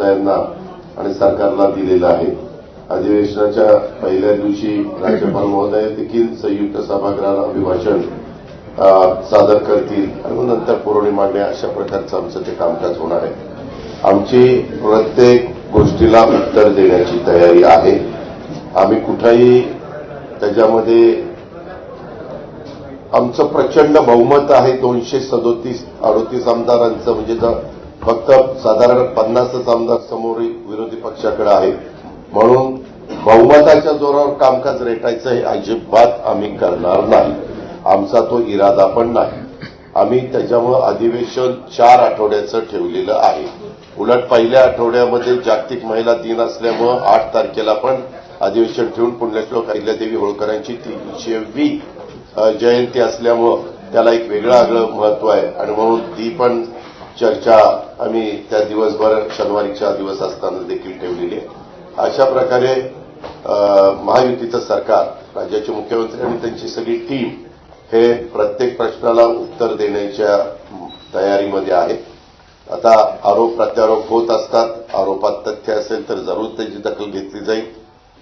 महोदयांना आणि सरकारला दिलेलं आहे। अधिवेशनाच्या पहिल्या दिवशी राज्यपाल महोदय देखील संयुक्त सभागृहाला अभिभाषण सादर करतील आणि मग नंतर पुरवणी मांडणे अशा प्रकारचं आमचं ते कामकाज होणार आहे। आमची प्रत्येक गोष्टीला उत्तर देण्याची तयारी आहे। आम्ही कुठेही त्याच्यामध्ये आमचं प्रचंड बहुमत आहे 237-38 आमदारांचं, म्हणजे फक्त साधारण 50च आमदार समोर विरोधी पक्षाकडे आहेत, म्हणून बहुमताच्या जोरावर कामकाज रेटायचं हे अजिबात आम्ही करणार नाही। आमचा तो इरादा पण नाही। आम्ही त्याच्यामुळे अधिवेशन 4 आठवड्याचं ठेवलेलं आहे। उलट पहिल्या आठवड्यामध्ये जागतिक महिला दिन असल्यामुळे 8 तारखेला पण अधिवेशन ठेवून पुण्यश्लोक अहिल्यादेवी होळकरांची 300वी जयंती असल्यामुळे त्याला एक वेगळं महत्व आहे आणि म्हणून ती पण चर्चा आम्ही त्या दिवसभर शनिवारीचा दिवस असताना देखील ठेवलेली आहे। अशा प्रकारे महायुतीचं सरकार, राज्याचे मुख्यमंत्री आणि त्यांची सगळी टीम हे प्रत्येक प्रश्नाला उत्तर देण्याच्या तयारीमध्ये आहे। आता आरोप प्रत्यारोप होत असतात। आरोपात तथ्य असेल तर जरूर त्याची दखल घेतली जाईल,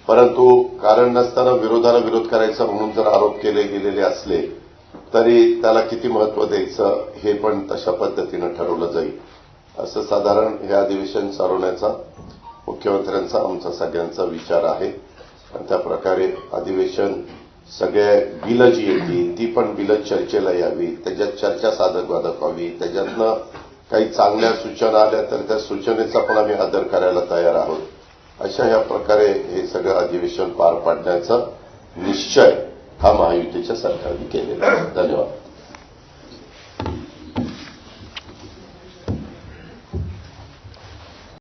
परंतु कारण नसताना विरोधाला विरोध करायचा म्हणून जर आरोप केले गेलेले असले तरी त्याला किती महत्व द्यायचं हे पण तशा पद्धतीनं ठरवलं जाईल। असं साधारण हे अधिवेशन चालवण्याचा मुख्यमंत्र्यांचा आमचा सगळ्यांचा विचार आहे आणि त्या प्रकारे अधिवेशन सगळ्या बिलं जी येतील ती पण बिलं चर्चेला यावी, त्याच्यात चर्चा साधक बाधक व्हावी, त्याच्यातनं काही चांगल्या सूचना आल्या तर त्या सूचनेचा पण आम्ही आदर करायला तयार आहोत। अशा या प्रकारे हे सगळं अधिवेशन पार पाडण्याचा निश्चय हा महायुतीच्या सरकारने केलेला आहे। धन्यवाद।